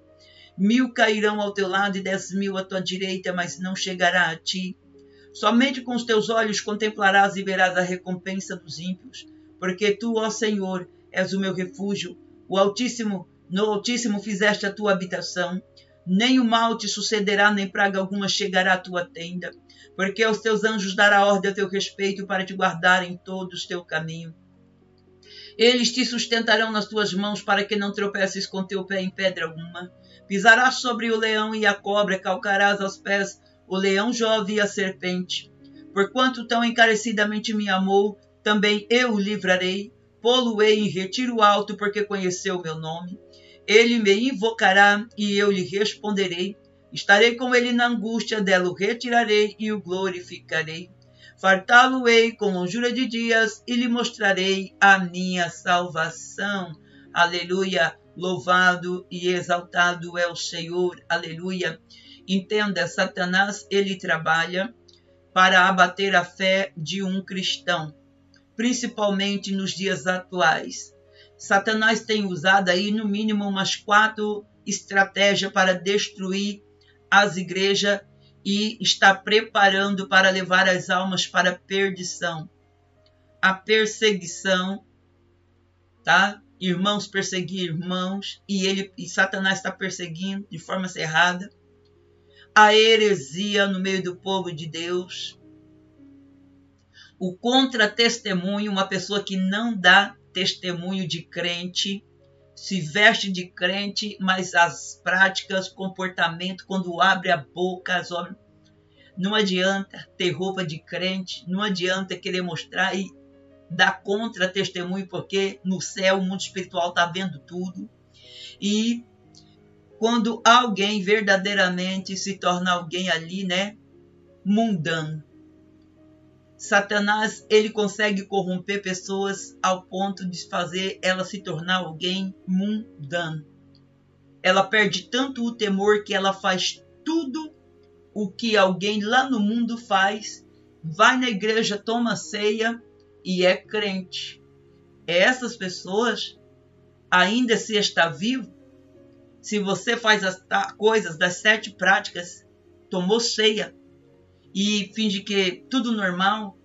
1000 cairão ao teu lado e 10.000 à tua direita, mas não chegará a ti. Somente com os teus olhos contemplarás e verás a recompensa dos ímpios, porque tu, ó Senhor, és o meu refúgio. No Altíssimo fizeste a tua habitação. Nem o mal te sucederá, nem praga alguma chegará à tua tenda, porque aos teus anjos dará ordem a teu respeito para te guardar em todos os teus caminhos. Eles te sustentarão nas tuas mãos para que não tropeces com teu pé em pedra alguma. Pisarás sobre o leão e a cobra, calcarás aos pés o leão jovem e a serpente. Porquanto tão encarecidamente me amou, também eu o livrarei. Pô-lo-ei em retiro alto, porque conheceu o meu nome. Ele me invocará e eu lhe responderei. Estarei com ele na angústia, dela o retirarei e o glorificarei. Fartá-lo-ei com longura de dias e lhe mostrarei a minha salvação. Aleluia, louvado e exaltado é o Senhor. Aleluia. Entenda, Satanás, ele trabalha para abater a fé de um cristão, principalmente nos dias atuais. Satanás tem usado aí no mínimo umas 4 estratégias para destruir as igrejas e está preparando para levar as almas para a perdição. A perseguição, tá? irmãos perseguir irmãos, e Satanás está perseguindo de forma cerrada. A heresia no meio do povo de Deus. O contra-testemunho, uma pessoa que não dá testemunho de crente, se veste de crente, mas as práticas, comportamento, quando abre a boca, as obras, não adianta ter roupa de crente, não adianta querer mostrar e dar contra-testemunho, porque no céu o mundo espiritual está vendo tudo. E quando alguém verdadeiramente se torna alguém ali, né, mundano, Satanás, ele consegue corromper pessoas ao ponto de fazer ela se tornar alguém mundano. Ela perde tanto o temor que ela faz tudo o que alguém lá no mundo faz, vai na igreja, toma ceia e é crente. Essas pessoas, ainda se está vivo, se você faz as coisas das 7 práticas, tomou ceia e finge que tudo normal,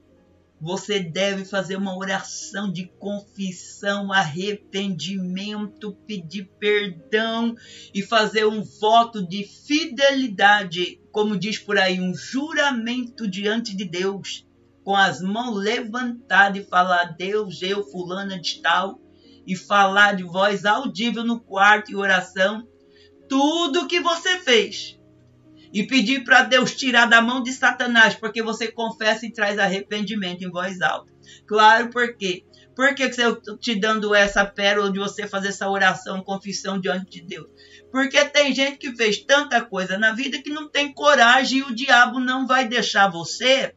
você deve fazer uma oração de confissão, arrependimento, pedir perdão e fazer um voto de fidelidade, como diz por aí, um juramento diante de Deus, com as mãos levantadas e falar: Deus, eu, fulana de tal, e falar de voz audível no quarto em oração tudo o que você fez. E pedir para Deus tirar da mão de Satanás, porque você confessa e traz arrependimento em voz alta. Claro, por quê? Por que eu estou te dando essa pérola de você fazer essa oração, confissão diante de Deus? Porque tem gente que fez tanta coisa na vida que não tem coragem e o diabo não vai deixar você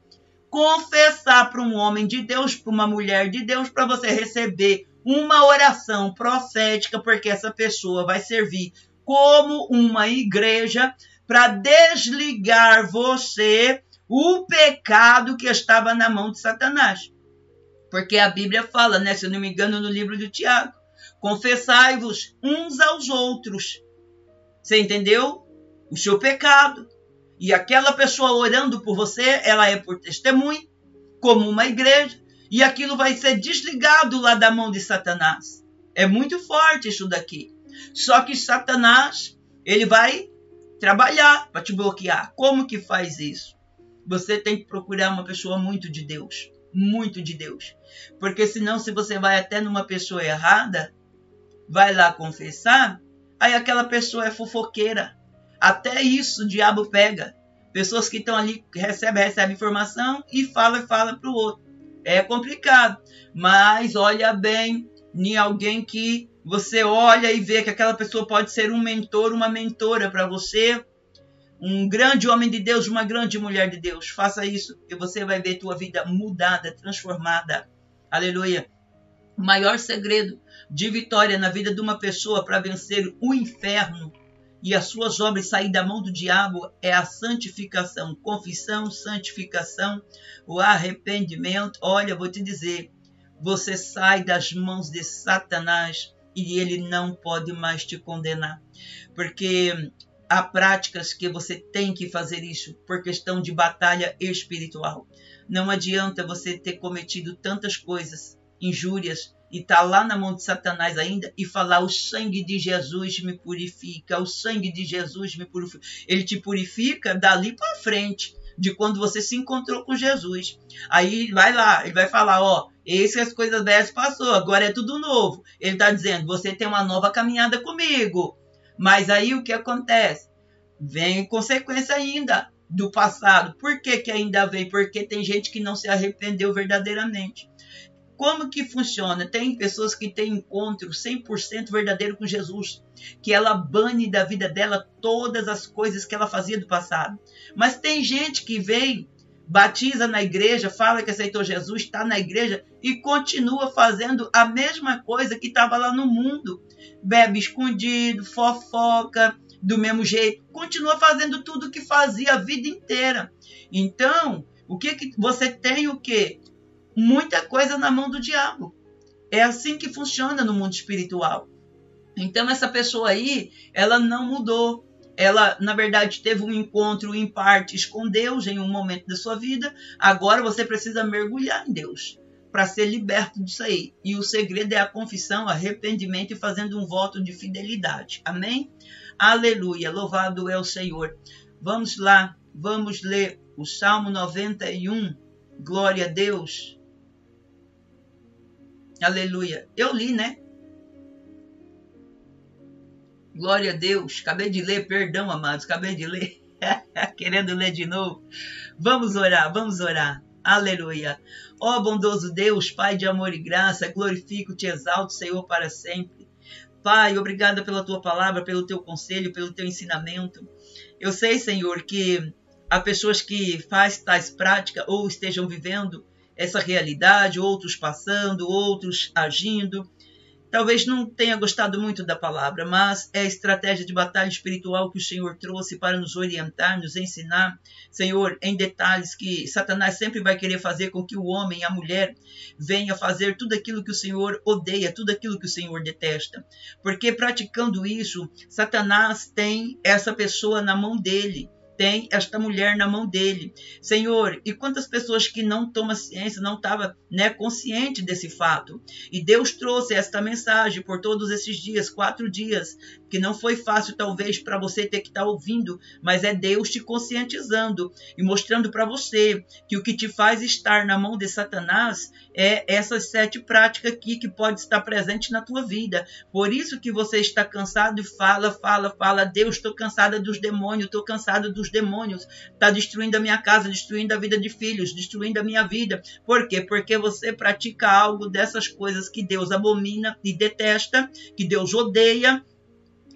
confessar para um homem de Deus, para uma mulher de Deus, para você receber uma oração profética, porque essa pessoa vai servir como uma igreja para desligar você o pecado que estava na mão de Satanás. Porque a Bíblia fala, né, se eu não me engano, no livro de Tiago, confessai-vos uns aos outros. Você entendeu? O seu pecado. E aquela pessoa orando por você, ela é por testemunho, como uma igreja, e aquilo vai ser desligado lá da mão de Satanás. É muito forte isso daqui. Só que Satanás, ele vai trabalhar para te bloquear. Como que faz isso? Você tem que procurar uma pessoa muito de Deus. Muito de Deus. Porque senão, se você vai até numa pessoa errada, vai lá confessar, aí aquela pessoa é fofoqueira. Até isso o diabo pega. Pessoas que estão ali, recebem informação e fala para o outro. É complicado. Mas olha bem em alguém que você olha e vê que aquela pessoa pode ser um mentor, uma mentora para você, um grande homem de Deus, uma grande mulher de Deus. Faça isso e você vai ver tua vida mudada, transformada. Aleluia. O maior segredo de vitória na vida de uma pessoa para vencer o inferno e as suas obras sair da mão do diabo é a santificação. Confissão, santificação, o arrependimento. Olha, vou te dizer, você sai das mãos de Satanás e ele não pode mais te condenar. Porque há práticas que você tem que fazer isso por questão de batalha espiritual. Não adianta você ter cometido tantas coisas, injúrias, e estar lá na mão de Satanás ainda e falar: o sangue de Jesus me purifica, o sangue de Jesus me purifica. Ele te purifica dali para frente, de quando você se encontrou com Jesus. Aí vai lá, ele vai falar: ó, essas coisas velhas passou, agora é tudo novo. Ele está dizendo: você tem uma nova caminhada comigo. Mas aí o que acontece? Vem consequência ainda do passado. Por que ainda vem? Porque tem gente que não se arrependeu verdadeiramente. Como que funciona? Tem pessoas que têm encontro 100% verdadeiro com Jesus, que ela bane da vida dela todas as coisas que ela fazia do passado. Mas tem gente que vem, batiza na igreja, fala que aceitou Jesus, está na igreja e continua fazendo a mesma coisa que estava lá no mundo. Bebe escondido, fofoca, do mesmo jeito. Continua fazendo tudo o que fazia a vida inteira. Então, o que você tem o quê? Muita coisa na mão do diabo. É assim que funciona no mundo espiritual. Então essa pessoa aí, ela não mudou. Ela, na verdade, teve um encontro em partes com Deus em um momento da sua vida. Agora você precisa mergulhar em Deus. para ser liberto disso aí. E o segredo é a confissão, arrependimento e fazendo um voto de fidelidade. Amém? Aleluia, louvado é o Senhor. Vamos lá, vamos ler o Salmo 91. Glória a Deus. Aleluia. Eu li, né? Glória a Deus. Acabei de ler, perdão, amados, acabei de ler. Querendo ler de novo. Vamos orar, vamos orar. Aleluia. Ó bondoso Deus, Pai de amor e graça, glorifico, te exalto, Senhor, para sempre. Pai, obrigada pela tua palavra, pelo teu conselho, pelo teu ensinamento. Eu sei, Senhor, que há pessoas que fazem tais práticas ou estejam vivendo essa realidade, outros passando, outros agindo. Talvez não tenha gostado muito da palavra, mas é a estratégia de batalha espiritual que o Senhor trouxe para nos orientar, nos ensinar, Senhor, em detalhes que Satanás sempre vai querer fazer com que o homem e a mulher venha fazer tudo aquilo que o Senhor odeia, tudo aquilo que o Senhor detesta. Porque praticando isso, Satanás tem essa pessoa na mão dele. Tem esta mulher na mão dele. Senhor, e quantas pessoas que não tomam ciência, não estavam consciente desse fato. E Deus trouxe esta mensagem por todos esses dias, 4 dias, que não foi fácil talvez para você ter que estar ouvindo, mas é Deus te conscientizando e mostrando para você que o que te faz estar na mão de Satanás é essas 7 práticas aqui que pode estar presente na tua vida. Por isso que você está cansado e fala, Deus, estou cansada dos demônios, estou cansada dos demônios, está destruindo a minha casa, destruindo a vida de filhos, destruindo a minha vida. Por quê? Porque você pratica algo dessas coisas que Deus abomina e detesta, que Deus odeia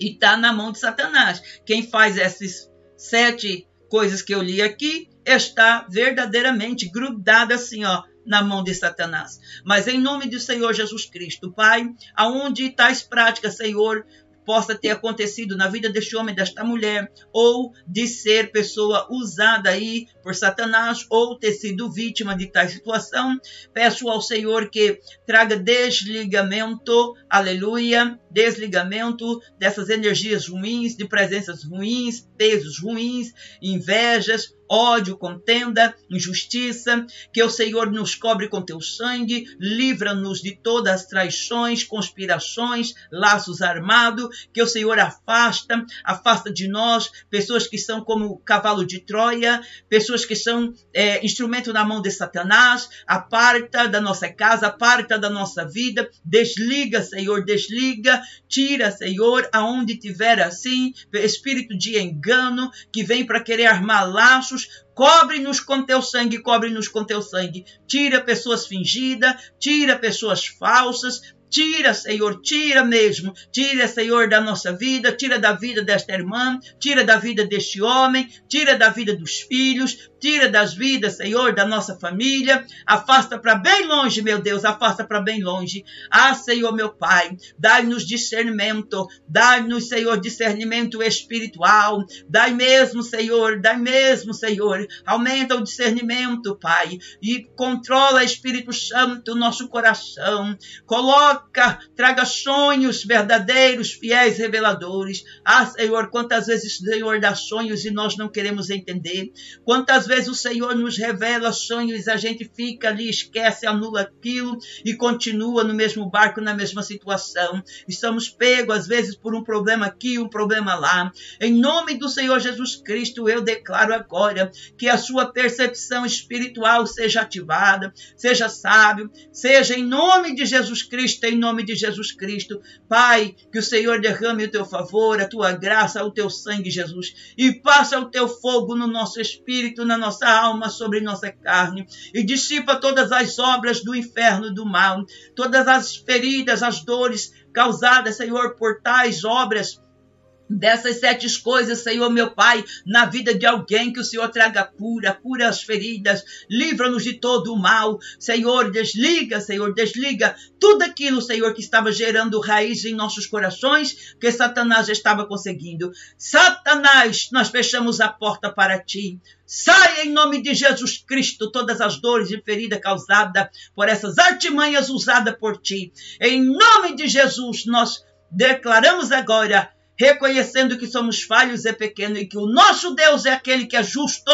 e está na mão de Satanás. Quem faz essas 7 coisas que eu li aqui está verdadeiramente grudada assim, na mão de Satanás. Mas em nome do Senhor Jesus Cristo, Pai, aonde tais práticas, Senhor, possa ter acontecido na vida deste homem, desta mulher, ou de ser pessoa usada aí por Satanás, ou ter sido vítima de tal situação, peço ao Senhor que traga desligamento, aleluia, desligamento dessas energias ruins, de presenças ruins, pesos ruins, invejas, ódio, contenda, injustiça, que o Senhor nos cobre com teu sangue, livra-nos de todas as traições, conspirações, laços armados, que o Senhor afasta de nós pessoas que são como cavalo de Troia, pessoas que são instrumento na mão de Satanás, aparta da nossa casa, aparta da nossa vida, desliga, Senhor, desliga, tira, Senhor, aonde tiver assim, espírito de engano, que vem para querer armar laços, cobre-nos com teu sangue, cobre-nos com teu sangue. Tira pessoas fingidas, tira pessoas falsas, tira, Senhor, tira mesmo. Tira, Senhor, da nossa vida, tira da vida desta irmã, tira da vida deste homem, tira da vida dos filhos, tira das vidas, Senhor, da nossa família. Afasta para bem longe, meu Deus, afasta para bem longe. Ah, Senhor, meu Pai, dai-nos discernimento, dai-nos, Senhor, discernimento espiritual. Dai mesmo, Senhor, aumenta o discernimento, Pai, e controla, Espírito Santo, o nosso coração. Traga sonhos verdadeiros, fiéis, reveladores. Ah, Senhor, quantas vezes o Senhor dá sonhos e nós não queremos entender. Quantas vezes o Senhor nos revela sonhos e a gente fica ali, esquece, anula aquilo e continua no mesmo barco, na mesma situação. Estamos pegos, às vezes, por um problema aqui, um problema lá. Em nome do Senhor Jesus Cristo, eu declaro agora que a sua percepção espiritual seja ativada, seja sábio, seja em nome de Jesus Cristo, em nome de Jesus Cristo. Pai, que o Senhor derrame o teu favor, a tua graça, o teu sangue, Jesus, e passa o teu fogo no nosso espírito, na nossa alma, sobre nossa carne, e dissipa todas as obras do inferno, do mal, todas as feridas, as dores causadas, Senhor, por tais obras, dessas 7 coisas, Senhor, meu Pai, na vida de alguém, que o Senhor traga cura as feridas, livra-nos de todo o mal, Senhor, desliga tudo aquilo, Senhor, que estava gerando raiz em nossos corações, que Satanás já estava conseguindo. Satanás, nós fechamos a porta para ti. Sai em nome de Jesus Cristo todas as dores e feridas causadas por essas artimanhas usadas por ti. Em nome de Jesus, nós declaramos agora, reconhecendo que somos falhos e pequenos e que o nosso Deus é aquele que é justo,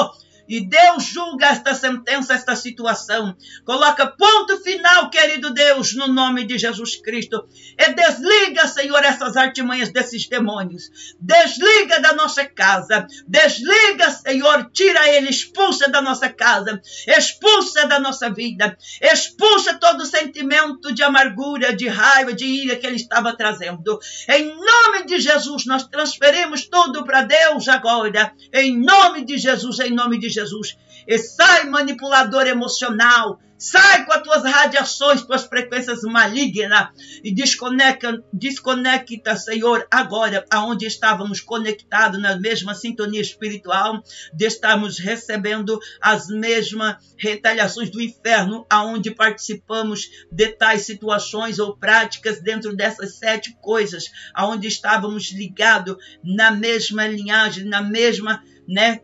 E Deus julga esta sentença, esta situação. Coloca ponto final, querido Deus, no nome de Jesus Cristo. E desliga, Senhor, essas artimanhas desses demônios. Desliga da nossa casa. Desliga, Senhor, tira ele, expulsa da nossa casa. Expulsa da nossa vida. Expulsa todo sentimento de amargura, de raiva, de ira que ele estava trazendo. Em nome de Jesus, nós transferimos tudo para Deus agora. Em nome de Jesus, em nome de Jesus. E sai, manipulador emocional. Sai com as tuas radiações, tuas frequências malignas. E desconecta, Senhor, agora, aonde estávamos conectados na mesma sintonia espiritual, de estarmos recebendo as mesmas retaliações do inferno, aonde participamos de tais situações ou práticas dentro dessas 7 coisas, aonde estávamos ligados na mesma linhagem, na mesma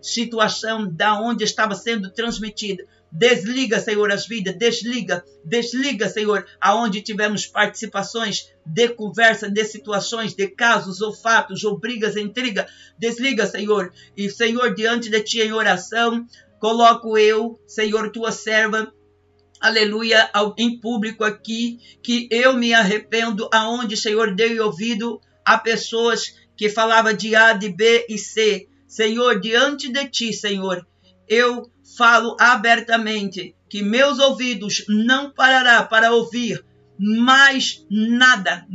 situação da onde estava sendo transmitida. Desliga, Senhor, as vidas, desliga, Senhor, aonde tivemos participações de conversa, de situações, de casos ou fatos ou brigas, intriga. Desliga, Senhor. E, Senhor, diante de Ti em oração, coloco eu, Senhor, Tua serva, aleluia, em público aqui, que eu me arrependo aonde, Senhor, dei ouvido a pessoas que falavam de A, de B e C. Senhor, diante de Ti, Senhor, eu falo abertamente que meus ouvidos não parará para ouvir mais nada,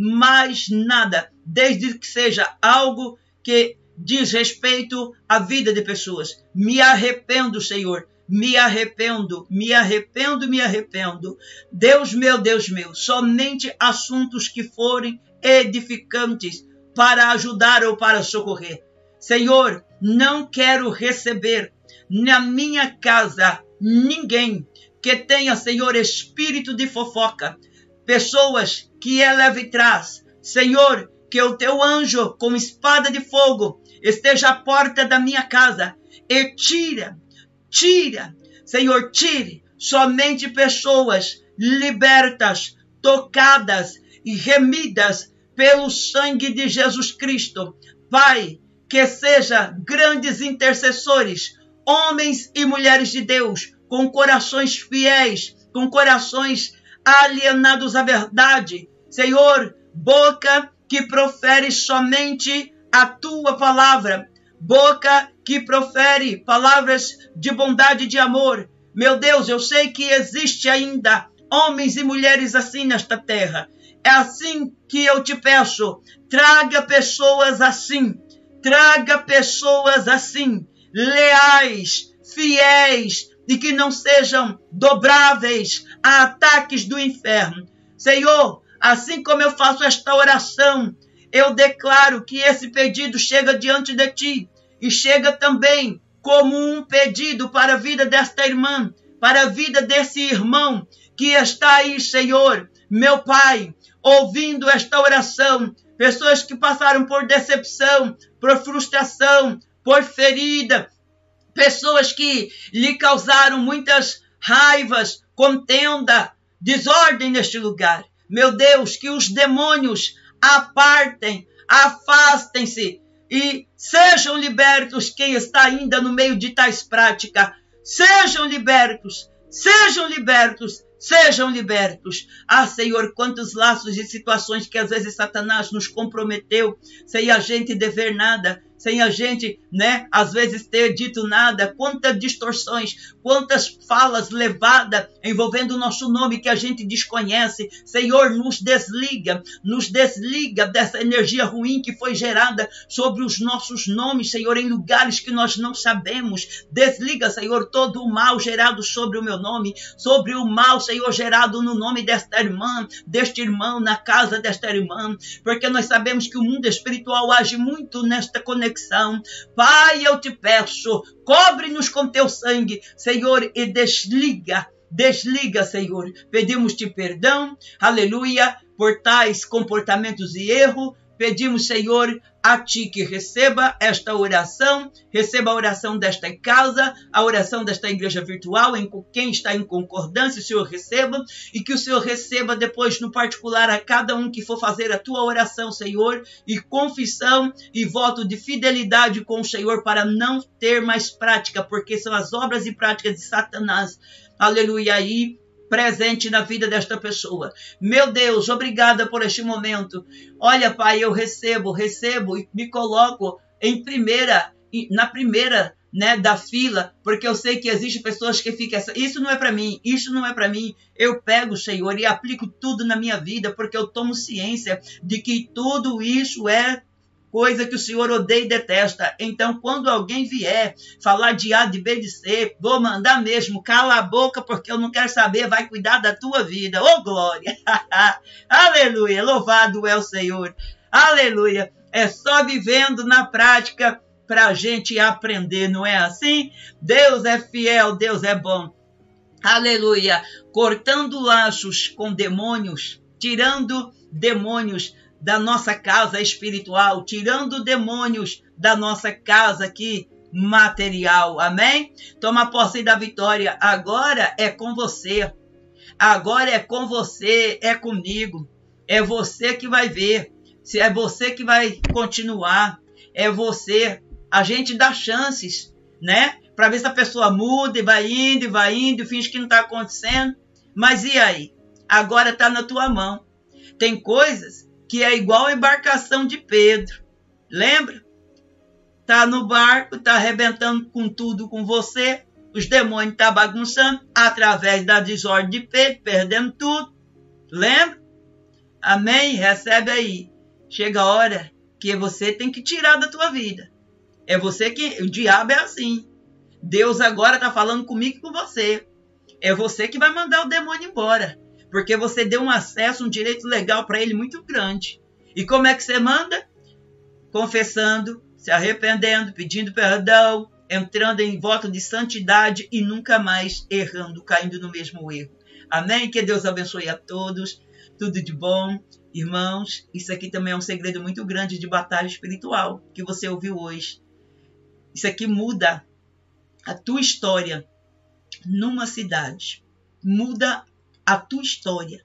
desde que seja algo que diz respeito à vida de pessoas. Me arrependo, Senhor, me arrependo. Deus meu, somente assuntos que forem edificantes para ajudar ou para socorrer. Senhor, não quero receber na minha casa ninguém que tenha, Senhor, espírito de fofoca, pessoas que leve e traz. Senhor, que o Teu anjo com espada de fogo esteja à porta da minha casa e tira, Senhor, tire somente pessoas libertas, tocadas e remidas pelo sangue de Jesus Cristo. Pai, que seja grandes intercessores, homens e mulheres de Deus, com corações fiéis, com corações alienados à verdade. Senhor, boca que profere somente a Tua palavra, boca que profere palavras de bondade e de amor. Meu Deus, eu sei que existe ainda homens e mulheres assim nesta terra. É assim que eu te peço, traga pessoas assim, leais, fiéis e que não sejam dobráveis a ataques do inferno. Senhor, assim como eu faço esta oração, eu declaro que esse pedido chega diante de Ti e chega também como um pedido para a vida desta irmã, para a vida desse irmão que está aí, Senhor, meu Pai, ouvindo esta oração. Pessoas que passaram por decepção, por frustração, por ferida. Pessoas que lhe causaram muitas raivas, contenda, desordem neste lugar. Meu Deus, que os demônios apartem, afastem-se e sejam libertos quem está ainda no meio de tais práticas. Sejam libertos. Ah, Senhor, quantos laços e situações que às vezes Satanás nos comprometeu, sem a gente dever nada, sem a gente, às vezes ter dito nada. Quantas distorções, quantas falas levadas envolvendo o nosso nome que a gente desconhece. Senhor, nos desliga dessa energia ruim que foi gerada sobre os nossos nomes, Senhor, em lugares que nós não sabemos. Desliga, Senhor, todo o mal gerado sobre o meu nome, sobre o mal, Senhor, gerado no nome desta irmã, deste irmão, na casa desta irmã, porque nós sabemos que o mundo espiritual age muito nesta conexão. Pai, eu te peço, cobre-nos com Teu sangue, Senhor, e desliga, Senhor. Pedimos-te perdão, aleluia, por tais comportamentos e erro. Pedimos, Senhor, a Ti que receba esta oração, receba a oração desta casa, a oração desta igreja virtual, em quem está em concordância, o Senhor receba, e que o Senhor receba depois no particular a cada um que for fazer a Tua oração, Senhor, e confissão e voto de fidelidade com o Senhor para não ter mais prática, porque são as obras e práticas de Satanás, aleluia, aí, presente na vida desta pessoa. Meu Deus, obrigada por este momento. Olha, Pai, eu recebo e me coloco na primeira, né, da fila, porque eu sei que existem pessoas que ficam, isso não é para mim, isso não é para mim. Eu pego, Senhor, e aplico tudo na minha vida, porque eu tomo ciência de que tudo isso é coisa que o Senhor odeia e detesta. Então, quando alguém vier falar de A, de B, de C, vou mandar mesmo, cala a boca, porque eu não quero saber, vai cuidar da tua vida. Oh, glória! Aleluia! Louvado é o Senhor! Aleluia! É só vivendo na prática para a gente aprender, não é assim? Deus é fiel, Deus é bom. Aleluia! Cortando laços com demônios, tirando demônios da nossa casa espiritual, tirando demônios da nossa casa aqui material, amém? Toma posse da vitória, agora é com você, agora é com você, é comigo, é você que vai ver, se é você que vai continuar, é você, a gente dá chances, né? Para ver se a pessoa muda e vai indo, finge que não está acontecendo, mas e aí? Agora está na tua mão, tem coisas que é igual a embarcação de Pedro. Lembra? Tá no barco, tá arrebentando com tudo com você. Os demônios estão bagunçando através da desordem de Pedro, perdendo tudo. Lembra? Amém? Recebe aí. Chega a hora que você tem que tirar da tua vida. É você que... O diabo é assim. Deus agora está falando comigo e com você. É você que vai mandar o demônio embora. Porque você deu um acesso, um direito legal para ele muito grande. E como é que você manda? Confessando, se arrependendo, pedindo perdão, entrando em voto de santidade e nunca mais errando, caindo no mesmo erro. Amém? Que Deus abençoe a todos. Tudo de bom. Irmãos, isso aqui também é um segredo muito grande de batalha espiritual que você ouviu hoje. Isso aqui muda a tua história numa cidade. Muda a tua história.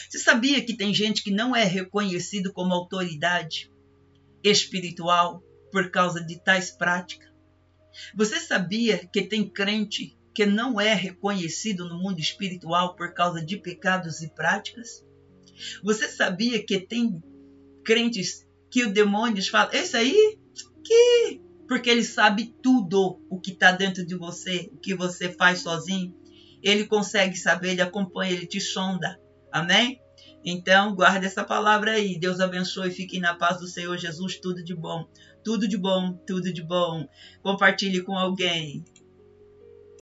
Você sabia que tem gente que não é reconhecido como autoridade espiritual por causa de tais práticas? Você sabia que tem crente que não é reconhecido no mundo espiritual por causa de pecados e práticas? Você sabia que tem crentes que o demônio fala, esse aí, que... porque ele sabe tudo o que está dentro de você, o que você faz sozinho. Ele consegue saber, ele acompanha, ele te sonda. Amém? Então, guarda essa palavra aí. Deus abençoe, fique na paz do Senhor Jesus. Tudo de bom, tudo de bom, tudo de bom. Compartilhe com alguém.